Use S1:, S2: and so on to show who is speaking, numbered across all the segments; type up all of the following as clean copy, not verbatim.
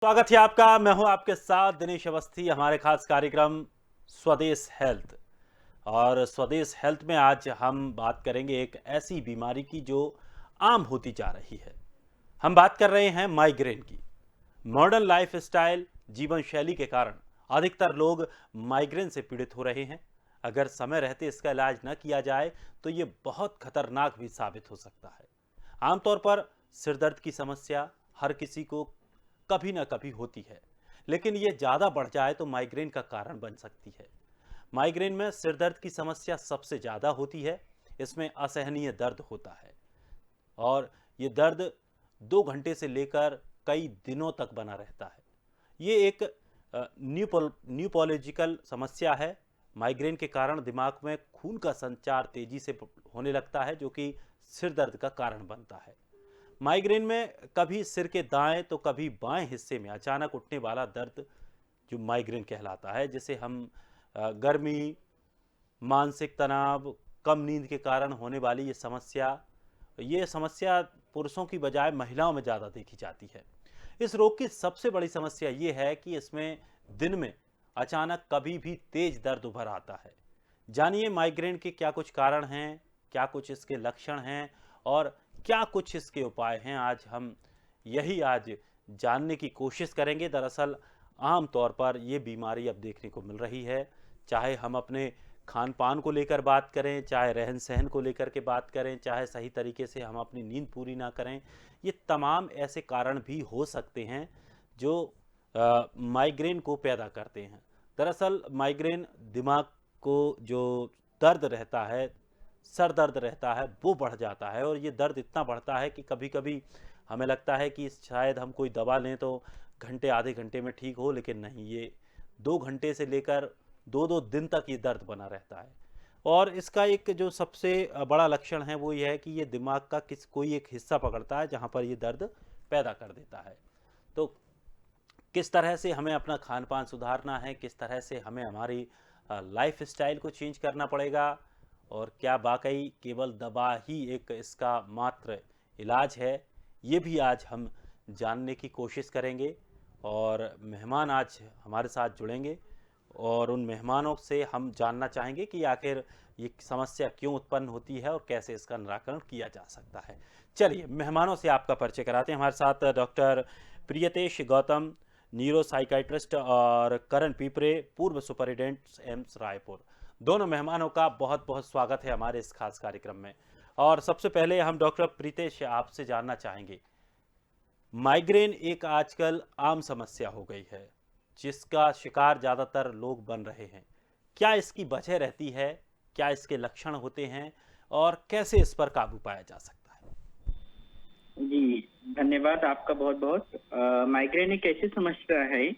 S1: स्वागत है आपका। मैं हूं आपके साथ दिनेश अवस्थी। हमारे खास कार्यक्रम स्वदेश हेल्थ और स्वदेश हेल्थ में आज हम बात करेंगे एक ऐसी बीमारी की जो आम होती जा रही है। हम बात कर रहे हैं माइग्रेन की। मॉडर्न लाइफ स्टाइल जीवन शैली के कारण अधिकतर लोग माइग्रेन से पीड़ित हो रहे हैं। अगर समय रहते इसका इलाज न किया जाए तो ये बहुत खतरनाक भी साबित हो सकता है। आमतौर पर सिरदर्द की समस्या हर किसी को कभी ना कभी होती है, लेकिन ये ज़्यादा बढ़ जाए तो माइग्रेन का कारण बन सकती है। माइग्रेन में सिरदर्द की समस्या सबसे ज़्यादा होती है। इसमें असहनीय दर्द होता है और ये दर्द 2 घंटे से लेकर कई दिनों तक बना रहता है। ये एक न्यूरोलॉजिकल समस्या है। माइग्रेन के कारण दिमाग में खून का संचार तेजी से होने लगता है, जो कि सिर दर्द का कारण बनता है। माइग्रेन में कभी सिर के दाएं तो कभी बाएं हिस्से में अचानक उठने वाला दर्द जो माइग्रेन कहलाता है, जिसे हम गर्मी, मानसिक तनाव, कम नींद के कारण होने वाली ये समस्या पुरुषों की बजाय महिलाओं में ज़्यादा देखी जाती है। इस रोग की सबसे बड़ी समस्या ये है कि इसमें दिन में अचानक कभी भी तेज दर्द उभर आता है। जानिए माइग्रेन के क्या कुछ कारण हैं, क्या कुछ इसके लक्षण हैं और क्या कुछ इसके उपाय हैं। आज जानने की कोशिश करेंगे। दरअसल आम तौर पर ये बीमारी अब देखने को मिल रही है। चाहे हम अपने खान पान को लेकर बात करें, चाहे रहन सहन को लेकर के बात करें, चाहे सही तरीके से हम अपनी नींद पूरी ना करें, ये तमाम ऐसे कारण भी हो सकते हैं जो माइग्रेन को पैदा करते हैं। दरअसल माइग्रेन दिमाग को जो दर्द रहता है, सर दर्द रहता है, वो बढ़ जाता है और ये दर्द इतना बढ़ता है कि कभी कभी हमें लगता है कि शायद हम कोई दवा लें तो घंटे आधे घंटे में ठीक हो, लेकिन नहीं, ये 2 घंटे से लेकर 2-2 दिन तक ये दर्द बना रहता है। और इसका एक जो सबसे बड़ा लक्षण है वो ये है कि ये दिमाग का कोई एक हिस्सा पकड़ता है जहाँ पर ये दर्द पैदा कर देता है। तो किस तरह से हमें अपना खान पान सुधारना है, किस तरह से हमें हमारी लाइफ स्टाइल को चेंज करना पड़ेगा और क्या वाकई केवल दवा ही एक इसका मात्र इलाज है, ये भी आज हम जानने की कोशिश करेंगे। और मेहमान आज हमारे साथ जुड़ेंगे और उन मेहमानों से हम जानना चाहेंगे कि आखिर ये समस्या क्यों उत्पन्न होती है और कैसे इसका निराकरण किया जा सकता है। चलिए मेहमानों से आपका परिचय कराते हैं। हमारे साथ डॉक्टर प्रियतेश गौतम, न्यूरो साइकाइट्रिस्ट, और करण पीपरे, पूर्व सुपरिटेंडेंट एम्स रायपुर। दोनों मेहमानों का बहुत बहुत स्वागत है हमारे इस खास कार्यक्रम में। और सबसे पहले हम डॉक्टर प्रीतेश आपसे जानना चाहेंगे, माइग्रेन एक आजकल आम समस्या हो गई है जिसका शिकार ज़्यादातर लोग बन रहे हैं। क्या इसकी वजह रहती है, क्या इसके लक्षण होते हैं और कैसे इस पर काबू पाया जा सकता है?
S2: जी, धन्यवाद आपका बहुत-बहुत। माइग्रेन एक ऐसी समस्या है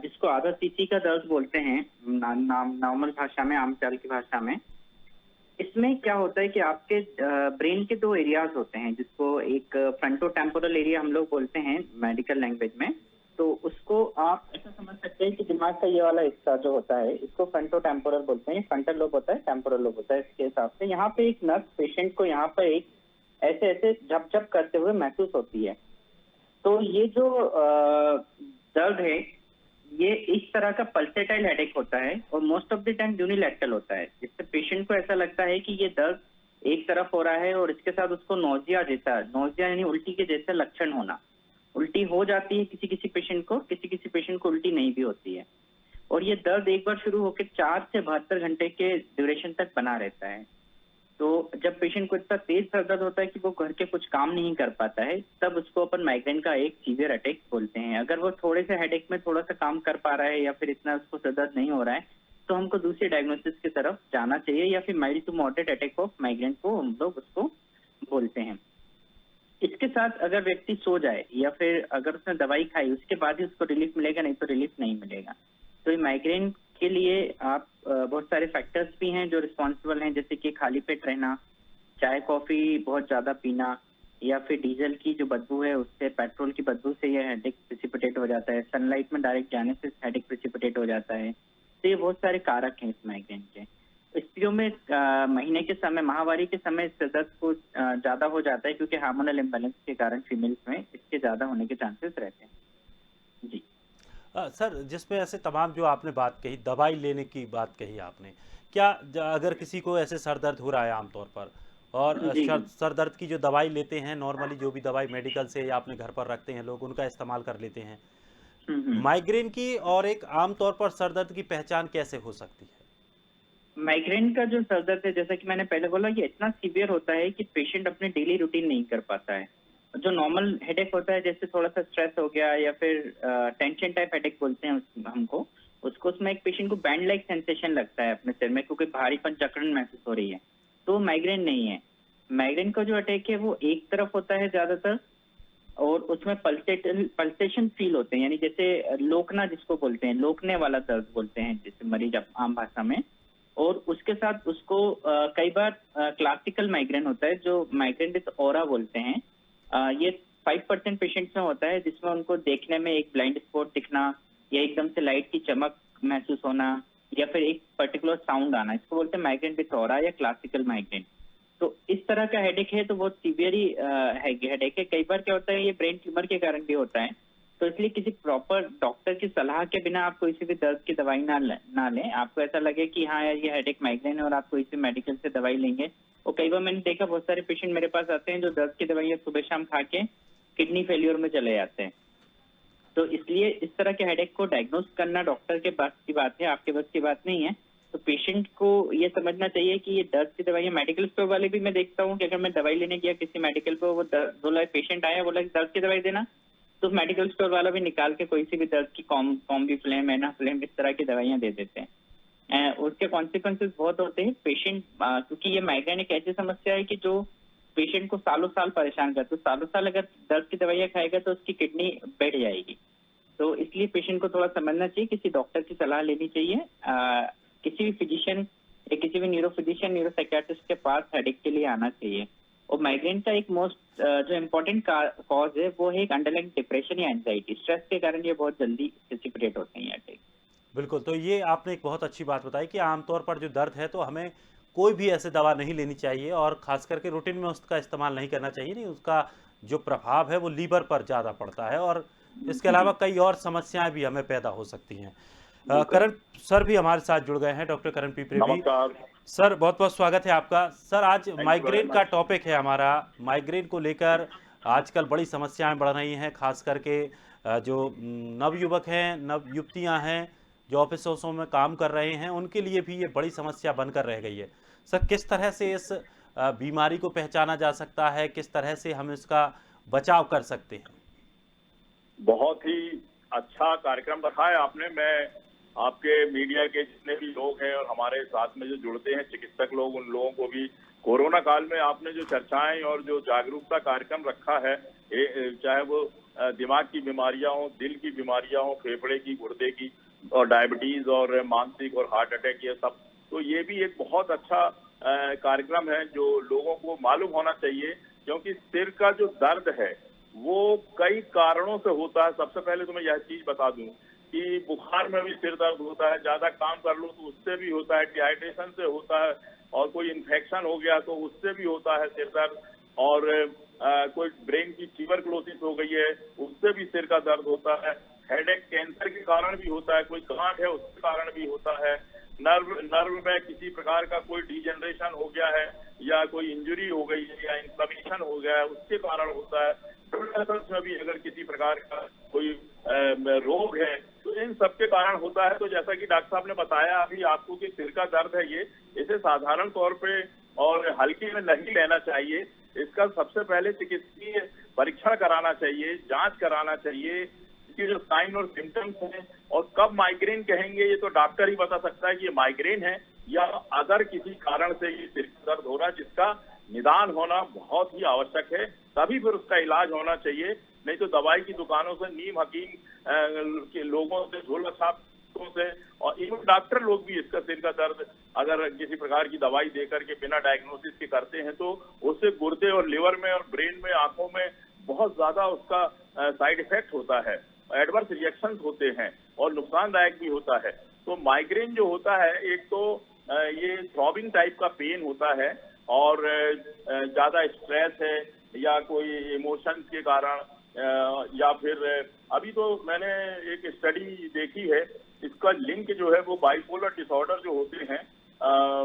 S2: जिसको आधा-तीती का दर्द बोलते हैं नॉर्मल भाषा में, आमचाल की भाषा में। इसमें क्या होता है कि आपके ब्रेन के 2 एरियाज़ होते हैं, जिसको एक फ्रंटो टेम्पोरल एरिया हम लोग बोलते हैं मेडिकल लैंग्वेज में। तो उसको आप ऐसा समझ सकते हैं कि दिमाग का ये वाला हिस्सा जो होता है, इसको फ्रंटो टेम्पोरल बोलते हैं। फ्रंटल लोब होता है, टेम्पोरल लोब होता है। इसके हिसाब से यहाँ पे एक नर्स पेशेंट को यहाँ पर एक ऐसे-ऐसे झप-झप करते हुए महसूस होती है। तो ये जो दर्द है, ये इस तरह का पल्सेटाइल हेडेक होता है और most of the time unilateral होता है, जिससे पेशेंट को ऐसा लगता है कि ये दर्द एक तरफ हो रहा है और इसके साथ उसको नोजिया यानी उल्टी के जैसे लक्षण होना। उल्टी हो जाती है किसी-किसी पेशेंट को, किसी-किसी पेशेंट को उल्टी नहीं भी होती है। और ये दर्द एक बार शुरू होकर 4 से 72 घंटे के ड्यूरेशन तक बना रहता है। तो जब पेशेंट को इतना तेज सर दर्द होता है कि वो घर के कुछ काम नहीं कर पाता है, तब उसको अपन माइग्रेन का एक सीवियर अटैक बोलते हैं। अगर वो थोड़े से हेडेक में थोड़ा सा काम कर पा रहा है या फिर इतना उसको सर दर्द नहीं हो रहा है, तो हमको दूसरे डायग्नोसिस की तरफ जाना चाहिए, या फिर mild to moderate attack of migraine को हम लोग उसको बोलते हैं। इसके साथ अगर व्यक्ति सो जाए या फिर अगर उसने दवाई खाई, उसके बाद ही उसको रिलीफ मिलेगा, नहीं तो रिलीफ नहीं मिलेगा। तो ये माइग्रेन के लिए आप बहुत सारे फैक्टर्स भी हैं जो रिस्पॉन्सिबल हैं, जैसे कि खाली पेट रहना, चाय कॉफी बहुत ज्यादा पीना, या फिर डीजल की जो बदबू है उससे, पेट्रोल की बदबू से ये हेडेक प्रेसिपिटेट हो जाता है, सनलाइट में डायरेक्ट जाने से हेडेक प्रेसिपिटेट हो जाता है। तो ये बहुत सारे कारक हैं इस माइग्रेन के। स्त्रियों में महीने के समय, माहवारी के समय इससे दर्द को ज्यादा हो जाता है, क्योंकि हार्मोनल इम्बैलेंस के कारण फीमेल्स में इसके ज्यादा होने के चांसेस रहते हैं।
S1: सर, जिसमें ऐसे तमाम जो आपने बात कही, दवाई लेने की बात कही आपने, क्या अगर किसी को ऐसे सर दर्द हो रहा है आमतौर पर और
S2: जी
S1: सर दर्द की जो दवाई लेते हैं नॉर्मली, जो भी दवाई मेडिकल से या अपने घर पर रखते हैं लोग, उनका इस्तेमाल कर लेते हैं,
S2: हम्म।
S1: माइग्रेन की और एक आमतौर पर सर दर्द की पहचान कैसे हो सकती है?
S2: माइग्रेन का जो सर दर्द है, जैसा कि मैंने पहले बोला, ये इतना सीवियर होता है कि पेशेंट अपने डेली रूटीन नहीं कर पाता है। जो नॉर्मल हेडेक होता है, जैसे थोड़ा सा स्ट्रेस हो गया या फिर टेंशन टाइप हेडेक बोलते हैं हमको, उसको उसमें एक पेशेंट को बैंड लाइक सेंसेशन लगता है अपने सिर में, क्योंकि भारीपन जकड़न महसूस हो रही है, तो माइग्रेन नहीं है। माइग्रेन का जो अटैक है वो एक तरफ होता है ज्यादातर, और उसमें पल्सेशन फील होते हैं, यानी जैसे लोकना जिसको बोलते हैं, लोकने वाला दर्द बोलते हैं जैसे मरीज आम भाषा में। और उसके साथ उसको कई बार क्लासिकल माइग्रेन होता है, जो माइग्रेन विद ऑरा बोलते हैं। ये 5% पेशेंट्स में होता है, जिसमें उनको देखने में एक ब्लाइंड स्पॉट दिखना, या एकदम से लाइट की चमक महसूस होना, या फिर एक पर्टिकुलर साउंड आना, इसको बोलते हैं माइग्रेन विद ऑरा या क्लासिकल माइग्रेन। तो इस तरह का हेडेक है तो बहुत सीवियर ही हेडेक है। कई बार क्या होता है, ये ब्रेन ट्यूमर के कारण भी होता है, तो इसलिए किसी प्रॉपर डॉक्टर की सलाह के बिना आप कोई सी भी दर्द की दवाई ना लें। आपको ऐसा लगे कि हाँ यार ये हेडेक माइग्रेन है और आप कोई सी मेडिकल से दवाई लेंगे, और कई बार मैंने देखा बहुत सारे पेशेंट मेरे पास आते हैं जो दर्द की दवाइयाँ सुबह शाम खा के किडनी फेल्योर में चले जाते हैं। तो इसलिए इस तरह के हेडेक को डायग्नोस करना डॉक्टर के बस की बात है, आपके बस की बात नहीं है। तो पेशेंट को ये समझना चाहिए कि ये दर्द की दवाइयाँ, मेडिकल स्टोर वाले भी मैं देखता हूँ कि अगर मैं दवाई लेने गया किसी मेडिकल पे, वो बोला, पेशेंट आया बोला कि दर्द की दवाई देना, तो मेडिकल स्टोर वाला भी निकाल के कोई सी भी दर्द की कॉम्बी फ्लेम, एनाफ्लेम, इस तरह की दवाइयाँ दे देते हैं। उसके कॉन्सिक्वेंसेस बहुत होते हैं पेशेंट, क्योंकि ये माइग्रेन एक ऐसी समस्या है कि जो पेशेंट को सालों साल परेशान करते, तो सालों साल अगर दर्द की दवाइयाँ खाएगा तो उसकी किडनी बैठ जाएगी। तो इसलिए पेशेंट को थोड़ा समझना चाहिए, किसी डॉक्टर की सलाह लेनी चाहिए, किसी भी फिजिशियन या किसी भी न्यूरो फिजिशियन, न्यूरो साइकियाट्रिस्ट के पास हेडेक के लिए आना चाहिए। और माइग्रेन का एक मोस्ट जो इम्पोर्टेंट कॉज है वो है एक अंडरलाइंग डिप्रेशन या एंजाइटी, स्ट्रेस के कारण ये बहुत जल्दी प्रेसिपिटेट होते हैं अटैक।
S1: बिल्कुल, तो ये आपने एक बहुत अच्छी बात बताई कि आमतौर पर जो दर्द है तो हमें कोई भी ऐसे दवा नहीं लेनी चाहिए और ख़ास करके रूटीन में उसका इस्तेमाल नहीं करना चाहिए। नहीं, उसका जो प्रभाव है वो लीवर पर ज़्यादा पड़ता है और इसके
S2: जी
S1: अलावा कई और समस्याएँ भी हमें पैदा हो सकती हैं।
S2: बिल्कुल।
S1: करण सर भी हमारे साथ जुड़ गए हैं, डॉक्टर करण पिपरे।
S3: नमस्कार।
S1: सर, बहुत-बहुत स्वागत है आपका। सर, आज
S3: थैंक यू वेरी
S1: माइग्रेन का
S3: मच।
S1: टॉपिक है हमारा। माइग्रेन को लेकर आजकल बड़ी समस्याएँ बढ़ रही हैं, ख़ास करके जो नवयुवक हैं, नवयुवतियाँ हैं, जो ऑफ़िसों में काम कर रहे हैं, उनके लिए भी ये बड़ी समस्या बनकर रह गई है। सर, किस तरह से इस बीमारी को पहचाना जा सकता है? किस तरह से हम इसका बचाव कर सकते हैं?
S3: बहुत ही अच्छा कार्यक्रम रखा है आपने। मैं आपके मीडिया के जितने भी लोग हैं और हमारे साथ में जो जुड़ते हैं चिकित्सक लोग, उन लोगों को भी कोरोना काल में आपने जो चर्चाएं और जो जागरूकता कार्यक्रम रखा है, चाहे वो दिमाग की बीमारियां हो, दिल की बीमारियां हो, फेफड़े की, गुर्दे की, और डायबिटीज और मानसिक और हार्ट अटैक, ये सब, तो ये भी एक बहुत अच्छा कार्यक्रम है जो लोगों को मालूम होना चाहिए। क्योंकि सिर का जो दर्द है वो कई कारणों से होता है। सबसे पहले तो मैं यह चीज बता दूं कि बुखार में भी सिर दर्द होता है, ज्यादा काम कर लो तो उससे भी होता है, डिहाइड्रेशन से होता है, और कोई इन्फेक्शन हो गया तो उससे भी होता है सिर दर्द, और कोई ब्रेन की ट्यूबरकुलोसिस हो गई है उससे भी सिर का दर्द होता है। हेडेक कैंसर के कारण भी होता है, कोई गांठ है उसके कारण भी होता है, नर्व में किसी प्रकार का कोई डिजेनरेशन हो गया है, या कोई इंजरी हो गई है, या इन्फ्लेमेशन हो गया है, उसके कारण होता है। में भी अगर किसी प्रकार का कोई रोग है तो इन सब के कारण होता है। तो जैसा कि डॉक्टर साहब ने बताया अभी आपको कि सिर का दर्द है, ये इसे साधारण तौर पे और हल्के में नहीं लेना चाहिए। इसका सबसे पहले चिकित्सीय परीक्षण कराना चाहिए, जांच कराना चाहिए, इसके जो साइन और सिम्टम्स हैं, और कब माइग्रेन कहेंगे ये तो डॉक्टर ही बता सकता है कि ये माइग्रेन है, या अगर किसी कारण से ये सिर का दर्द हो रहा है जिसका निदान होना बहुत ही आवश्यक है, तभी फिर उसका इलाज होना चाहिए। नहीं तो दवाई की दुकानों से, नीम हकीम के लोगों से, झोला छापों से, और इवन डॉक्टर लोग भी इसका सिर का दर्द अगर किसी प्रकार की दवाई देकर के बिना डायग्नोसिस के करते हैं तो उससे गुर्दे और लिवर में और ब्रेन में, आंखों में बहुत ज्यादा उसका साइड इफेक्ट होता है, एडवर्स रिएक्शन होते हैं और नुकसानदायक भी होता है। तो माइग्रेन जो होता है, एक तो ये थ्रॉबिंग टाइप का पेन होता है, और ज्यादा स्ट्रेस है या कोई इमोशंस के कारण या फिर अभी तो मैंने एक स्टडी देखी है, इसका लिंक जो है वो बाइपोलर डिसऑर्डर जो होते हैं,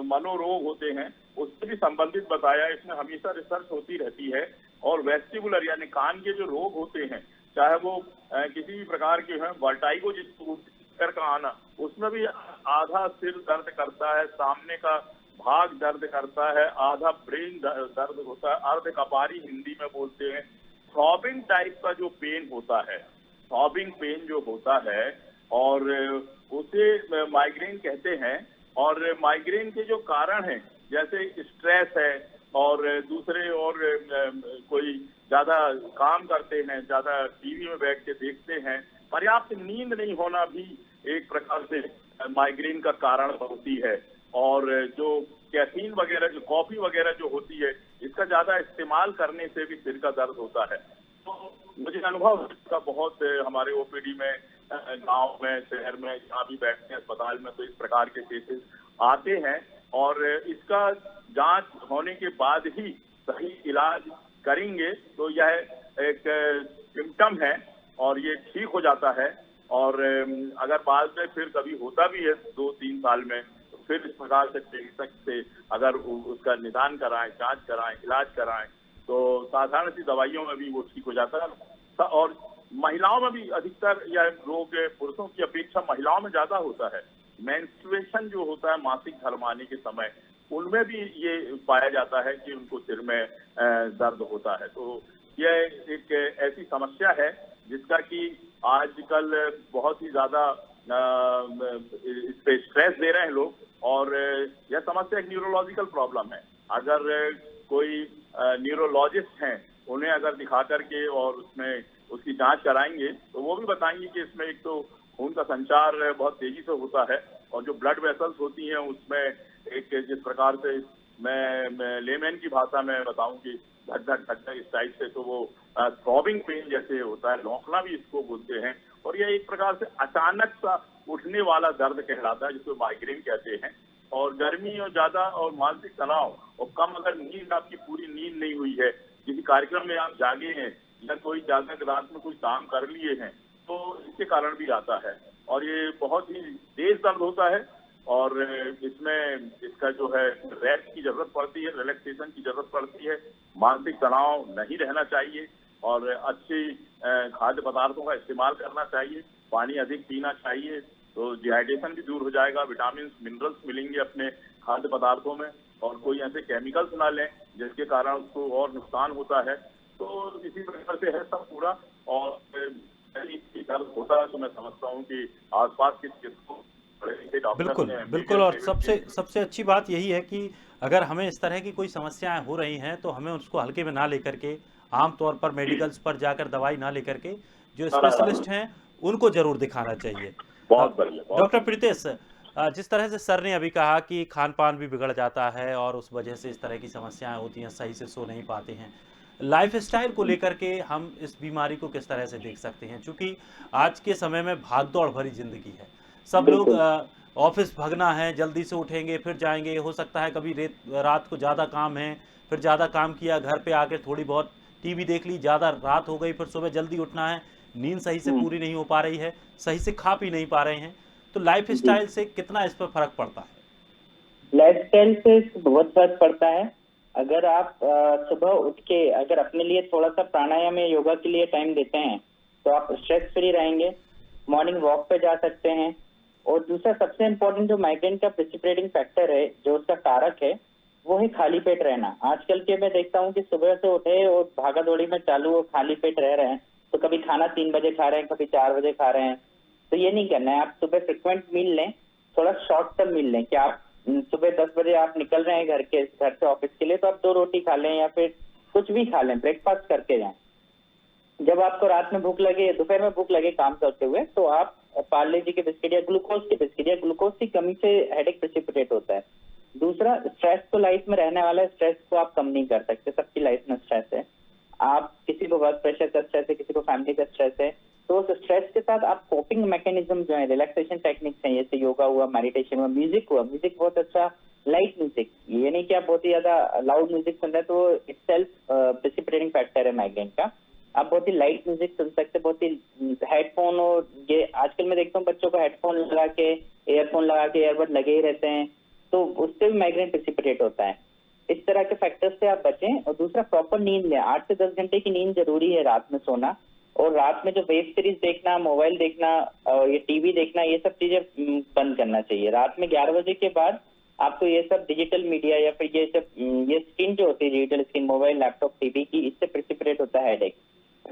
S3: मनोरोग होते हैं, उससे भी संबंधित बताया। इसमें हमेशा रिसर्च होती रहती है। और वेस्टिबुलर यानी कान के जो रोग होते हैं, चाहे वो किसी भी प्रकार के हैं, वर्टाइगो जिसको चक्कर का आना, उसमें भी आधा सिर दर्द करता है, सामने का भाग दर्द करता है, आधा ब्रेन दर्द होता है, अर्ध कपारी हिंदी में बोलते हैं। थ्रॉबिंग टाइप का जो पेन होता है, थ्रॉबिंग पेन जो होता है, और उसे माइग्रेन कहते हैं। और माइग्रेन के जो कारण हैं, जैसे स्ट्रेस है और दूसरे और कोई ज्यादा काम करते हैं, ज्यादा टीवी में बैठ के देखते हैं, पर्याप्त नींद नहीं होना भी एक प्रकार से माइग्रेन का कारण होती है। और जो कैफीन वगैरह, जो कॉफी वगैरह जो होती है, इसका ज्यादा इस्तेमाल करने से भी सिर का दर्द होता है। तो मुझे अनुभव इसका बहुत हमारे ओपीडी में, गांव में, शहर में, जहाँ भी बैठते हैं अस्पताल में, तो इस प्रकार के केसेस आते हैं। और इसका जांच होने के बाद ही सही इलाज करेंगे तो यह एक सिम्टम है और ये ठीक हो जाता है। और अगर बाद में फिर कभी होता भी है 2-3 साल में, तो फिर इस प्रकार से चिकित्सक से अगर उसका निदान कराएं, जांच कराएं, इलाज कराएं, तो साधारण सी दवाइयों में भी वो ठीक हो जाता है। और महिलाओं में भी अधिकतर यह रोग पुरुषों की अपेक्षा महिलाओं में ज्यादा होता है। मेंस्ट्रुएशन जो होता है, मासिक धर्म आने के समय, उनमें भी ये पाया जाता है कि उनको सिर में दर्द होता है। तो यह एक ऐसी समस्या है जिसका कि आजकल बहुत ही ज्यादा इस पे स्ट्रेस दे रहे हैं लोग। और यह समस्या एक न्यूरोलॉजिकल प्रॉब्लम है। अगर कोई न्यूरोलॉजिस्ट हैं, उन्हें अगर दिखा करके और उसमें उसकी जांच कराएंगे तो वो भी बताएंगे कि इसमें एक तो खून का संचार बहुत तेजी से होता है, और जो ब्लड वेसल्स होती हैं उसमें एक, जिस प्रकार से मैं लेमैन की भाषा में बताऊं कि धक धक धक धक इस टाइप से, तो वो थ्रॉबिंग पेन जैसे होता है, लौकना भी इसको बोलते हैं। और यह एक प्रकार से अचानक सा उठने वाला दर्द कहलाता है, जिसको माइग्रेन कहते हैं। और गर्मी और ज्यादा और मानसिक तनाव और कम, अगर नींद आपकी पूरी नींद नहीं हुई है, किसी कार्यक्रम में आप जागे हैं या कोई ज्यादा रात में कोई काम कर लिए हैं, तो इसके कारण भी आता है। और ये बहुत ही तेज दर्द होता है और इसमें इसका जो है रेस्ट की जरूरत पड़ती है, रिलैक्सेशन की जरूरत पड़ती है। मानसिक तनाव नहीं रहना चाहिए और अच्छी खाद्य पदार्थों का इस्तेमाल करना चाहिए, पानी अधिक पीना चाहिए, तो डिहाइड्रेशन भी दूर हो जाएगा, विटामिन मिनरल्स मिलेंगे अपने खाद्य पदार्थों में, और कोई ऐसे केमिकल्स ना लें जिसके कारण उसको और नुकसान होता है। तो इसी प्रकार से है सब पूरा। और दर्द होता है तो मैं समझता हूँ कि आसपास के चिकित्सकों,
S1: बिल्कुल बिल्कुल। और सबसे अच्छी बात यही है कि अगर हमें इस तरह की कोई समस्याएं हो रही हैं तो हमें उसको हल्के में ना लेकर के, आमतौर पर मेडिकल्स पर जाकर दवाई ना लेकर के, जो स्पेशलिस्ट हैं उनको जरूर दिखाना चाहिए।
S3: बहुत बढ़िया।
S1: डॉक्टर प्रीतेश, जिस तरह से सर ने अभी कहा कि खान पान भी बिगड़ जाता है और उस वजह से इस तरह की समस्याएं होती हैं, सही से सो नहीं पाते हैं, लाइफ स्टाइल को लेकर के हम इस बीमारी को किस तरह से देख सकते हैं? क्योंकि आज के समय में भागदौड़ भरी जिंदगी है, सब लोग ऑफिस भागना है, जल्दी से उठेंगे फिर जाएंगे, हो सकता है कभी रात को ज़्यादा काम है, फिर ज़्यादा काम किया, घर पे आके थोड़ी बहुत टीवी देख ली, ज़्यादा रात हो गई, फिर सुबह जल्दी उठना है, नींद सही से पूरी नहीं हो पा रही है, सही से खा पी नहीं पा रहे हैं। तो लाइफ स्टाइल से कितना इस पर फर्क पड़ता है?
S2: लाइफ स्टाइल से बहुत फर्क पड़ता है। अगर आप सुबह उठ के अगर अपने लिए थोड़ा सा प्राणायाम या योगा के लिए टाइम देते हैं तो आप स्ट्रेस फ्री रहेंगे, मॉर्निंग वॉक पे जा सकते हैं। और दूसरा सबसे इम्पोर्टेंट जो माइग्रेन का प्रेसिपिटेटिंग फैक्टर है, जो उसका कारक है, वो है खाली पेट रहना। आजकल के मैं देखता हूँ कि सुबह से उठे और भागा दौड़ी में चालू और खाली पेट रह रहे हैं, तो कभी खाना 3 बजे खा रहे हैं, कभी 4 बजे खा रहे हैं। तो ये नहीं करना है। आप सुबह फ्रिक्वेंट मील लें, थोड़ा शॉर्ट टर्म मील लें कि आप सुबह 10 बजे आप निकल रहे हैं घर से ऑफिस के लिए, तो आप 2 रोटी खा लें या फिर कुछ भी खा लें, ब्रेकफास्ट करके जाएं। जब आपको रात में भूख लगे, दोपहर में भूख लगे काम करते हुए, तो आप पार्ले जी के बिस्किट या ग्लूकोज के बिस्किट, या ग्लूकोज की कमी से हेडेक प्रेसिपिटेट होता है। दूसरा, स्ट्रेस तो लाइफ में रहने वाला है, स्ट्रेस को आप कम नहीं कर सकते, सबकी लाइफ में स्ट्रेस है। आप किसी को वर्क प्रेशर का स्ट्रेस है, किसी को फैमिली का स्ट्रेस है, तो उस स्ट्रेस के साथ आप कोपिंग मैकेनिज्म जो है, रिलैक्सेशन टेक्निक्स हैं, जैसे योगा हुआ, मेडिटेशन हुआ, म्यूजिक हुआ। म्यूजिक बहुत अच्छा, लाइट म्यूजिक, ये नहीं कि आप बहुत ही ज्यादा लाउड म्यूजिक सुन रहे हैं, तो इटसेल्फ प्रेसिपिटेटिंग फैक्टर है माइग्रेन का। आप बहुत ही लाइट म्यूजिक सुन सकते हैं, बहुत ही हेडफोन, और ये आजकल मैं देखता हूँ बच्चों को हेडफोन लगा के, ईयरफोन लगा के ईयरबड लगे ही रहते हैं, तो उससे भी माइग्रेन प्रेसिपिटेट होता है। इस तरह के फैक्टर्स से आप बचें। और दूसरा, प्रॉपर नींद लें। 8 से 10 घंटे की नींद जरूरी है रात में सोना। और रात में जो वेब सीरीज देखना, मोबाइल देखना और ये टीवी देखना, ये सब चीजें बंद करना चाहिए। रात में 11 बजे के बाद आपको ये सब डिजिटल मीडिया या फिर ये सब ये स्क्रीन जो होती है, digital screen, mobile, laptop, TV की, इससे प्रेसिपिटेट होता है हेडेक।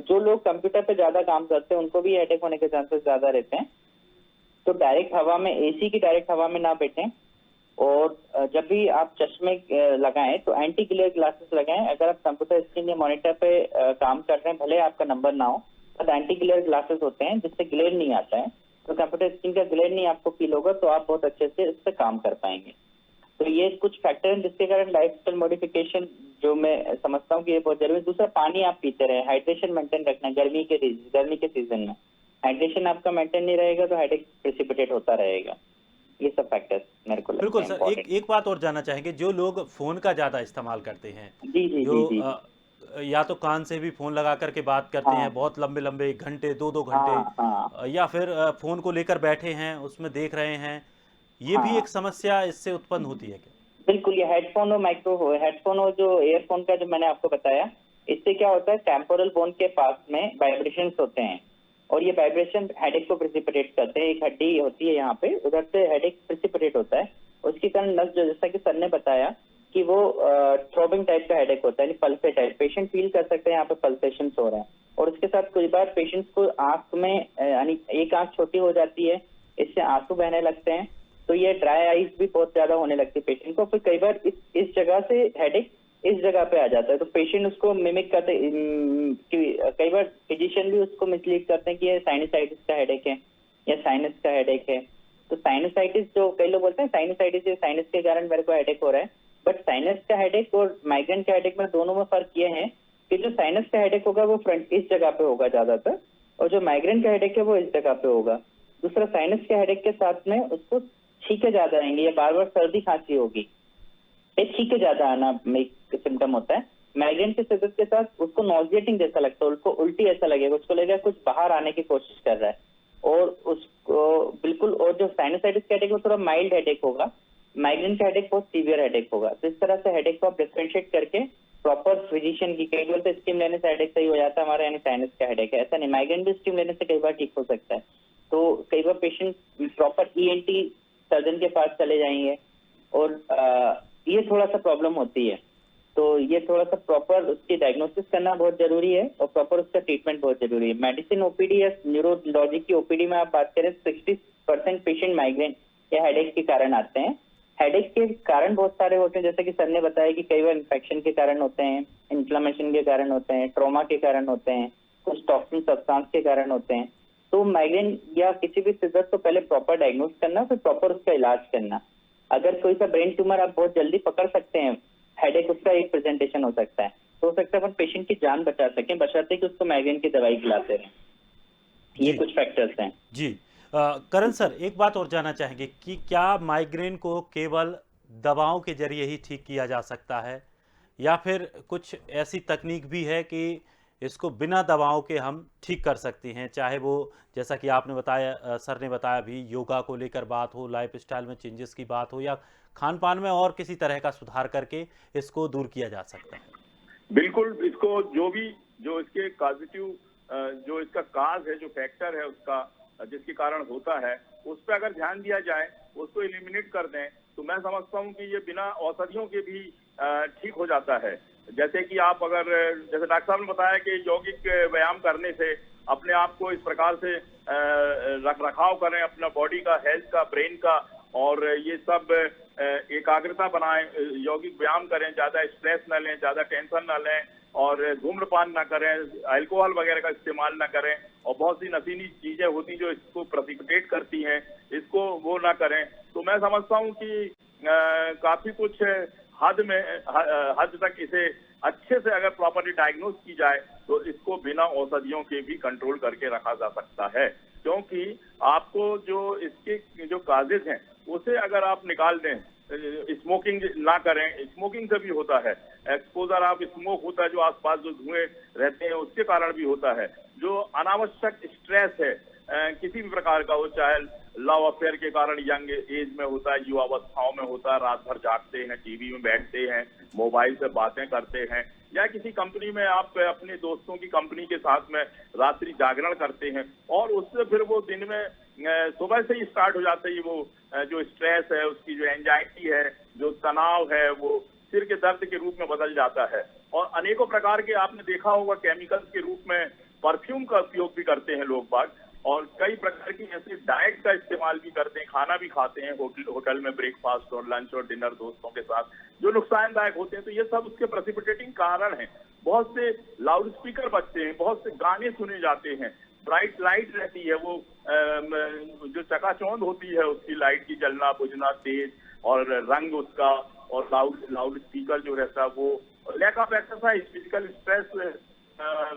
S2: जो लोग कंप्यूटर पे ज्यादा काम करते हैं उनको भी हेडेक होने के चांसेस ज्यादा रहते हैं। तो डायरेक्ट हवा में, एसी की डायरेक्ट हवा में ना बैठें। और जब भी आप चश्मे लगाएं तो एंटी ग्लेयर ग्लासेस लगाएं। अगर आप कंप्यूटर स्क्रीन या मॉनिटर पे काम कर रहे हैं, भले आपका नंबर ना हो, तो एंटी ग्लेयर ग्लासेस होते हैं जिससे ग्लेयर नहीं आता है। तो कंप्यूटर स्क्रीन का ग्लेयर नहीं आपको फील होगा, तो आप बहुत अच्छे से इस पे काम कर पाएंगे। तो ये कुछ फैक्टर हैं जिसके कारण लाइफस्टाइल मॉडिफिकेशन जो मैं समझता हूँ कि ये बहुत जरूरी है। दूसरा, पानी आप पीते रहे, हाइड्रेशन मेंटेन रखना। गर्मी के सीजन में हाइड्रेशन आपका मेंटेन नहीं रहेगा तो हेडेक प्रेसिपिटेट होता रहेगा। ये सब फैक्टर्स मेरे को लगता
S1: बिल्कुल
S2: है
S1: सर,
S2: इम्पोर्टेंट।
S1: एक बात और जानना चाहेंगे, जो लोग फ़ोन का ज़्यादा इस्तेमाल करते हैं,
S2: जी जी
S1: जो
S2: जी जी।
S1: या तो कान से भी फ़ोन लगा करके बात करते हैं
S2: हाँ
S1: बहुत लंबे लंबे घंटे, 2-2 घंटे,
S2: हाँ हाँ
S1: या फिर फ़ोन को लेकर बैठे हैं, उसमें देख रहे हैं, ये भी एक
S2: हाँ।
S1: समस्या इससे उत्पन्न होती है क्या?
S2: बिल्कुल, ये हेडफोन और जो ईयरफोन का जो मैंने आपको बताया, इससे क्या होता है, टेम्पोरल बोन के पास में वाइब्रेशंस होते हैं और ये वाइब्रेशन हेडेक को प्रेसिपिटेट करते हैं। एक हड्डी होती है यहाँ पे, उधर से हेडेक प्रेसिपिटेट होता है। उसके कारण नस, जो जैसा कि सर ने बताया कि वो थ्रोबिंग टाइप का हेडेक होता है, यानी पल्से टाइप। पेशेंट फील कर सकते हैं यहाँ पे पल्सेशन हो रहा है। और उसके साथ कई बार पेशेंट्स को आंख में यानी एक आंख छोटी हो जाती है, इससे आंसू बहने लगते हैं। तो ये ड्राई आइज भी बहुत ज्यादा होने लगती है पेशेंट को। फिर कई बार इस जगह से हेडेक इस जगह पे आ जाता है, तो पेशेंट उसको मिमिक करते कई बार फिजिशियन भी उसको मिसलीड करते हैं कि ये साइनसाइटिस का हेडेक है या साइनस का हेडेक है। तो साइनसाइटिस, जो कई लोग बोलते हैं साइनसाइटिस या साइनस के कारण मेरे को हेडेक हो रहा है, बट साइनस का हेडेक और माइग्रेन का हेडेक में दोनों में फर्क ये है कि जो साइनस का हेडेक होगा वो फ्रंट इस जगह पे होगा ज्यादातर, और जो माइग्रेन का हेडेक है वो इस जगह पे होगा। दूसरा, साइनस के हेडेक के साथ में उसको छींके ज्यादा आएंगे या बार बार सर्दी खांसी होगी, ये छींके ज्यादा आना एक सिम्टम होता है। माइग्रेन के शिद्दत के साथ उसको नॉजिएटिंग जैसा लगता है, उसको उल्टी ऐसा लगेगा, उसको लगेगा कुछ बाहर आने की कोशिश कर रहा है। और उसको बिल्कुल, और जो साइनसाइटिस का हेडेक वो थोड़ा माइल्ड हेडेक होगा, माइग्रेन का हेडेक बहुत सीवियर हेडेक होगा। तो इस तरह से हेडेक को आप डिफरेंशिएट करके प्रॉपर फिजिशियन की, कई बार तो स्टीम लेने से हेडेक सही हो जाता है हमारा, यानी साइनस का हेडेक है, ऐसा नहीं, माइग्रेन भी स्टीम लेने से कई बार ठीक हो सकता है। तो कई बार पेशेंट प्रॉपर ईएनटी सर्जन के पास चले जाएंगे और ये थोड़ा सा प्रॉब्लम होती है। तो ये थोड़ा सा प्रॉपर उसकी डायग्नोसिस करना बहुत जरूरी है और प्रॉपर उसका ट्रीटमेंट बहुत जरूरी है। मेडिसिन ओपीडी या न्यूरोलॉजी की ओपीडी में आप बात करें, 60% पेशेंट माइग्रेन या हेडेक के कारण आते हैं। हेडेक के कारण बहुत सारे होते हैं, जैसे कि सर ने बताया कि कई बार इन्फेक्शन के कारण होते हैं, इन्फ्लेमेशन के कारण होते हैं, ट्रॉमा के कारण होते हैं, कुछ टॉक्सिन सब्सटेंस के कारण होते हैं। तो माइग्रेन या किसी भी शिद्दत को पहले प्रॉपर डायग्नोस करना, फिर प्रॉपर उसका इलाज करना। अगर कोई सा ब्रेन ट्यूमर आप बहुत जल्दी पकड़ सकते हैं, हेडेक उसका एक प्रेजेंटेशन हो सकता है, तो हो सकता है अपन पेशेंट की जान बचा सकें, बचाते कि उसको माइग्रेन की दवाई खिलाते रहें। ये
S1: जी
S2: कुछ फैक्टर्स हैं।
S1: जी। करण सर, एक बात और जानना चाहेंगे कि क्या माइग्रेन को केवल दवाओं के जरिए ही ठीक किया जा सकता है, या फिर कुछ ऐसी तकनीक भी है कि इसको बिना दवाओं के हम ठीक कर सकते हैं, चाहे वो जैसा कि आपने बताया, सर ने बताया भी, योगा को लेकर बात हो, लाइफस्टाइल में चेंजेस की बात हो, या खान पान में और किसी तरह का सुधार करके इसको दूर किया जा सकता है?
S3: बिल्कुल, इसको जो इसके पॉजिटिव, जो इसका काज है, जो फैक्टर है उसका, जिसके कारण होता है, उस पर अगर ध्यान दिया जाए, उसको एलिमिनेट कर दें, तो मैं समझता हूँ कि ये बिना औषधियों के भी ठीक हो जाता है। जैसे कि आप अगर, जैसे डॉक्टर साहब ने बताया कि यौगिक व्यायाम करने से अपने आप को इस प्रकार से रख रखाव करें, अपना बॉडी का, हेल्थ का, ब्रेन का, और ये सब एकाग्रता बनाएं, यौगिक व्यायाम करें, ज्यादा स्ट्रेस न लें, ज्यादा टेंशन न लें, और धूम्रपान ना करें, अल्कोहल वगैरह का इस्तेमाल ना करें, और बहुत सी नशीली चीजें होती जो इसको प्रेसिपिटेट करती हैं, इसको वो ना करें। तो मैं समझता हूँ कि काफी कुछ हद तक इसे अच्छे से अगर प्रॉपर्ली डायग्नोस की जाए तो इसको बिना औषधियों के भी कंट्रोल करके रखा जा सकता है। क्योंकि आपको जो इसके जो काजेज हैं उसे अगर आप निकाल दें, स्मोकिंग ना करें, स्मोकिंग से भी होता है। एक्सपोजर आप स्मोक होता है, जो आसपास जो धुएं रहते हैं उसके कारण भी होता है। जो अनावश्यक स्ट्रेस है किसी भी प्रकार का हो, चाहे लव अफेयर के कारण यंग एज में होता है, युवावस्थाओं में होता है, रात भर जागते हैं, टीवी में बैठते हैं, मोबाइल से बातें करते हैं, या किसी कंपनी में आप अपने दोस्तों की कंपनी के साथ में रात्रि जागरण करते हैं, और उससे फिर वो दिन में सुबह से ही स्टार्ट हो जाता है वो जो स्ट्रेस है, उसकी जो एंजाइटी है, जो तनाव है, वो सिर के दर्द के रूप में बदल जाता है। और अनेकों प्रकार के आपने देखा होगा केमिकल्स के रूप में परफ्यूम का उपयोग भी करते हैं लोग बाग, और कई प्रकार की ऐसी डाइट का इस्तेमाल भी करते हैं, खाना भी खाते हैं होटल में, ब्रेकफास्ट और लंच और डिनर दोस्तों के साथ, जो नुकसानदायक होते हैं। तो ये सब उसके प्रेसिपिटेटिंग कारण है। बहुत से लाउड स्पीकर बजते हैं, बहुत से गाने सुने जाते हैं, ब्राइट लाइट रहती है, वो जो चकाचौंध होती है उसकी लाइट की जलना बुझना तेज, और रंग उसका, और लाउड स्पीकर जो रहता है वो, lack of exercise, physical stress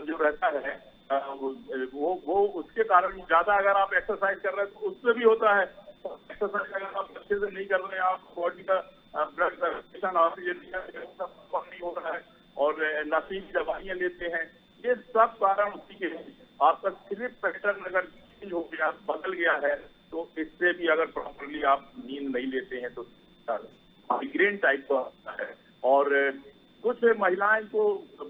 S3: जो रहता है वो उसके कारण ज्यादा अगर आप एक्सरसाइज कर रहे हैं तो उससे भी होता है। एक्सरसाइज अगर आप अच्छे से नहीं कर रहे हैं, आप बॉडी का ब्लड सर्कुलेशन नहीं हो रहा है, और नशीली दवाइयां लेते हैं, ये सब कारण उसी के हैं। आपका स्लीप पैटर्न अगर चेंज हो गया, बदल गया है, तो इससे भी अगर प्रॉपरली आप नींद नहीं लेते हैं तो माइग्रेन टाइप का होता है। और कुछ महिलाएं को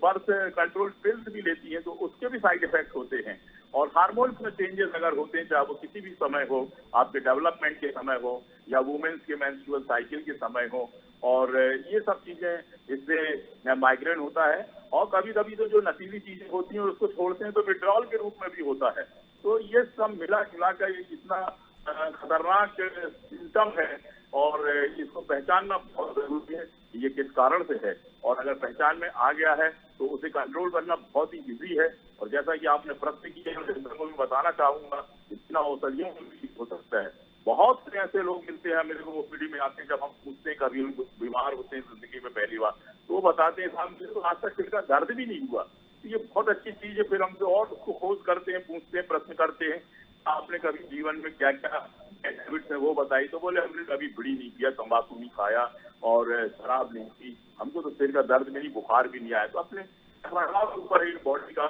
S3: बर्थ कंट्रोल पिल्स भी लेती हैं, तो उसके भी साइड इफेक्ट होते हैं। और हार्मोन्स में चेंजेस अगर होते हैं, चाहे वो किसी भी समय हो, आपके डेवलपमेंट के समय हो या वुमेन्स के मेंस्ट्रुअल साइकिल के समय हो, और ये सब चीजें इससे माइग्रेन होता है। और कभी कभी तो जो नशीली चीजें होती हैं उसको छोड़ते हैं तो विड्रॉल के रूप में भी होता है। तो ये सब मिला जुला कर ये इतना खतरनाक सिम्टम है, और इसको पहचानना बहुत जरूरी है ये किस कारण से है, और अगर पहचान में आ गया है तो उसे कंट्रोल करना बहुत ही इजी है। और जैसा कि आपने प्रश्न किया है, मैं भी बताना चाहूंगा, इतना औषधियों में भी हो सकता है। बहुत से ऐसे लोग मिलते हैं मेरे को ओपीडी में आते हैं, जब हम पूछते हैं कभी बीमार होते हैं जिंदगी में पहली बार, तो वो बताते हैं साहब मुझे तो आज तक सिर का दर्द भी नहीं हुआ। तो ये बहुत अच्छी चीज है। फिर हमसे और उसको खोज करते हैं, पूछते हैं, प्रश्न करते हैं, आपने कभी जीवन में क्या क्या हैबिट्स है वो बताई, तो बोले हमने कभी बीड़ी नहीं किया, तंबाकू नहीं खाया और शराब नहीं पी, हमको तो सिर का दर्द नहीं, बुखार भी नहीं आया। तो अपने ऊपर बॉडी का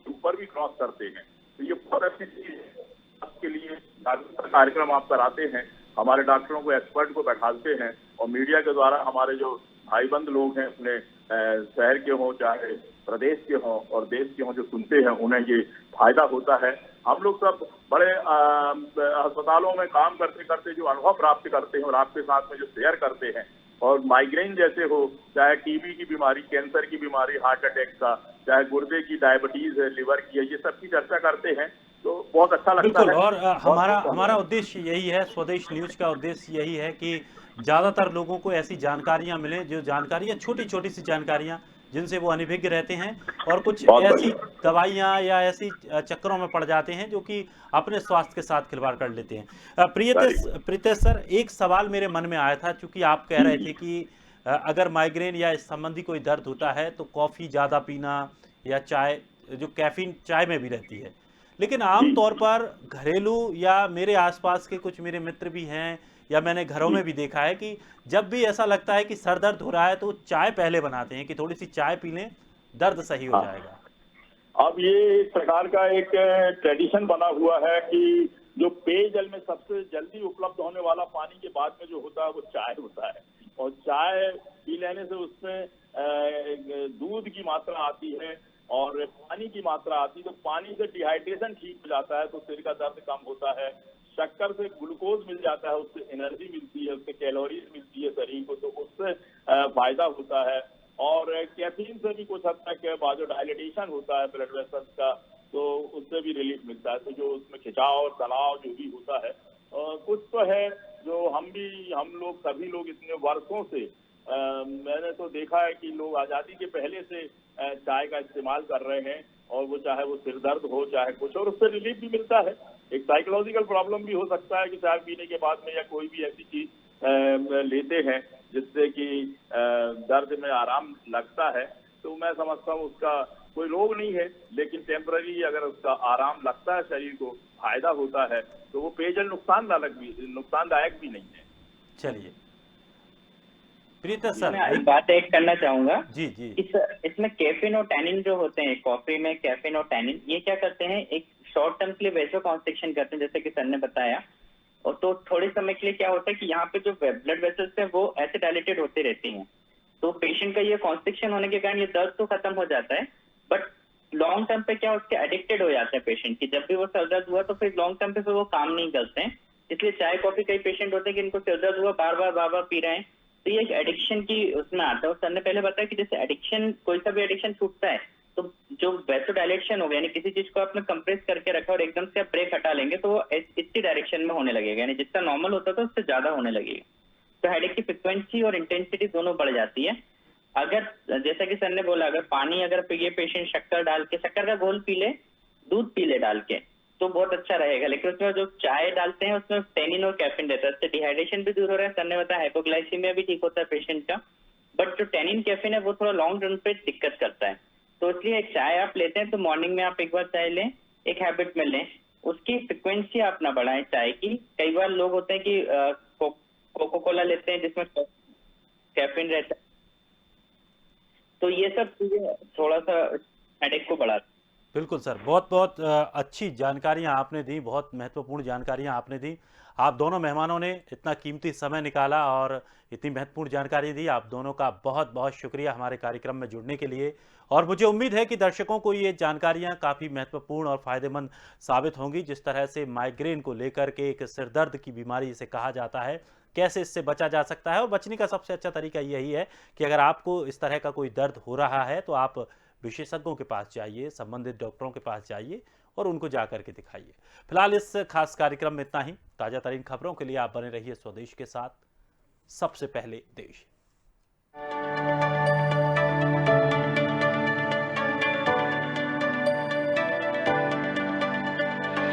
S3: ऊपर भी क्रॉस करते हैं। तो ये बहुत अच्छी चीज है। आपके लिए जागरूकता कार्यक्रम आप कराते हैं, हमारे डॉक्टरों को, एक्सपर्ट को बैठाते हैं, और मीडिया के द्वारा हमारे जो भाईबंद लोग हैं अपने शहर के हों चाहे प्रदेश के हों और देश के हों, जो सुनते हैं उन्हें ये फायदा होता है। हम लोग सब बड़े अस्पतालों में काम करते करते जो अनुभव प्राप्त करते हैं और आपके साथ में जो शेयर करते हैं, और माइग्रेन जैसे हो, चाहे टीबी की बीमारी, कैंसर की बीमारी, हार्ट अटैक का, चाहे गुर्दे की, डायबिटीज है, लिवर की है, ये सब की चर्चा करते हैं, तो बहुत अच्छा लगता
S1: बिल्कुल।
S3: है।
S1: और हमारा उद्देश्य यही है, स्वदेश न्यूज का उद्देश्य यही है कि ज़्यादातर लोगों को ऐसी जानकारियां मिलें, जो जानकारियां छोटी छोटी सी जानकारियां जिनसे वो अनभिज्ञ रहते हैं, और कुछ ऐसी दवाइयां या ऐसी चक्करों में पड़ जाते हैं जो कि अपने स्वास्थ्य के साथ खिलवाड़ कर लेते हैं। प्रीतेश सर, एक सवाल मेरे मन में आया था, चूंकि आप कह रहे थे कि अगर माइग्रेन या इस संबंधी कोई दर्द होता है तो कॉफ़ी ज़्यादा पीना या चाय, जो कैफीन चाय में भी रहती है, लेकिन आम तौर पर घरेलू या मेरे आसपास के कुछ मेरे मित्र भी हैं या मैंने घरों में भी देखा है कि जब भी ऐसा लगता है कि सर दर्द हो रहा है तो चाय पहले बनाते हैं कि थोड़ी सी चाय पी लें, दर्द सही हो जाएगा।
S3: अब ये एक प्रकार का एक ट्रेडिशन बना हुआ है कि जो पेयजल में सबसे जल्दी उपलब्ध होने वाला पानी के बाद में जो होता है वो चाय होता है, और चाय पी लेने से उसमें दूध की मात्रा आती है और पानी की मात्रा आती है, तो पानी से डिहाइड्रेशन ठीक हो जाता है, तो सिर का दर्द कम होता है। शक्कर से ग्लूकोज मिल जाता है, उससे एनर्जी मिलती है, उससे कैलोरीज मिलती है शरीर को, तो उससे फायदा होता है। और कैफीन से भी कुछ हद तक वाजोडाइलेटेशन होता है ब्लड वेसल्स का, तो उससे भी रिलीफ मिलता है। तो जो उसमें खिंचाव और तनाव जो भी होता है, कुछ तो है जो हम लोग सभी लोग इतने वर्षों से मैंने तो देखा है कि लोग आजादी के पहले से चाय का इस्तेमाल कर रहे हैं, और वो चाहे वो सिर दर्द हो चाहे कुछ, और उससे रिलीफ भी मिलता है। एक साइकोलॉजिकल प्रॉब्लम भी हो सकता है कि चाय पीने के बाद में या कोई भी ऐसी चीज लेते हैं जिससे कि दर्द में आराम लगता है, तो मैं समझता हूँ उसका कोई रोग नहीं है, लेकिन टेम्पररी अगर उसका आराम लगता है, शरीर को फायदा होता है, तो वो पेयजल नुकसानदायक भी नहीं है।
S1: चलिए प्रीता सर,
S2: मैं एक बात ऐड करना चाहूंगा।
S1: जी जी
S2: इसमें कैफीन और टैनिन जो होते हैं, कॉफी में कैफीन और टैनिन, ये क्या करते हैं, एक शॉर्ट टर्म के लिए वैसो कॉन्स्ट्रिक्शन करते हैं, जैसे कि सर ने बताया। और तो थोड़े समय के लिए क्या होता है कि यहाँ पे जो ब्लड वेसल्स हैं वो ऐसे डायलेटेड होती रहती हैं, तो पेशेंट का ये कॉन्स्ट्रिक्शन होने के कारण ये दर्द तो खत्म हो जाता है, बट लॉन्ग टर्म पे क्या उसके एडिक्टेड हो जाते हैं पेशेंट की। जब भी वो सर दर्द हुआ तो फिर लॉन्ग टर्म पे फिर वो काम नहीं करते हैं। इसलिए चाय कॉफी कई पेशेंट होते हैं कि इनको सिर दर्द हुआ, बार बार पी रहे हैं, तो ये एक एडिक्शन की उसमें आता है। और सर ने पहले बताया कि जैसे एडिक्शन, कोई सा भी एडिक्शन छूटता है, तो जो वैसोडायलेशन हो गया, यानी किसी चीज को आपने कंप्रेस करके रखा और एकदम से आप ब्रेक हटा लेंगे तो वो इसी डायरेक्शन में होने लगेगा, यानी जितना नॉर्मल होता था उससे ज्यादा होने लगेगा। तो हेडेक की फ्रिक्वेंसी और इंटेंसिटी दोनों बढ़ जाती है। अगर जैसा कि सर ने बोला, अगर पानी अगर पिए पेशेंट, शक्कर डाल के, शक्कर का घोल पी ले, दूध पी ले डाल के, तो बहुत अच्छा रहेगा। लेकिन उसमें जो चाय डालते हैं उसमें टैनिन और कैफीन रहता है, उससे डिहाइड्रेशन भी दूर हो रहा है। सर ने बताया हाइपोग्लाइसीमिया भी ठीक होता है पेशेंट का, बट जो टैनिन कैफीन है वो थोड़ा लॉन्ग रन पे दिक्कत करता है। तो इसलिए एक चाय आप लेते हैं तो मॉर्निंग में आप एक बार चाय लें, एक हैबिट में लें, उसकी फ्रिक्वेंसी आप ना बढ़ाएं चाय की। कई बार लोग होते हैं कि कोको कोला लेते हैं जिसमें कैफीन रहता है, तो ये सब चीजें थोड़ा सा हेडेक को बढ़ाती है।
S1: बिल्कुल सर, बहुत बहुत अच्छी जानकारियां आपने दी, बहुत महत्वपूर्ण जानकारियां आपने दी। आप दोनों मेहमानों ने इतना कीमती समय निकाला और इतनी महत्वपूर्ण जानकारी दी। आप दोनों का बहुत बहुत शुक्रिया हमारे कार्यक्रम में जुड़ने के लिए। और मुझे उम्मीद है कि दर्शकों को ये जानकारियां काफ़ी महत्वपूर्ण और फ़ायदेमंद साबित होंगी। जिस तरह से माइग्रेन को लेकर के, एक सिरदर्द की बीमारी इसे कहा जाता है, कैसे इससे बचा जा सकता है। और बचने का सबसे अच्छा तरीका यही है कि अगर आपको इस तरह का कोई दर्द हो रहा है तो आप विशेषज्ञों के पास जाइए, संबंधित डॉक्टरों के पास जाइए और उनको जा करके दिखाइए। फिलहाल इस खास कार्यक्रम में इतना ही। ताज़ा तरीन खबरों के लिए आप बने रहिए स्वदेश के साथ, सबसे पहले देश।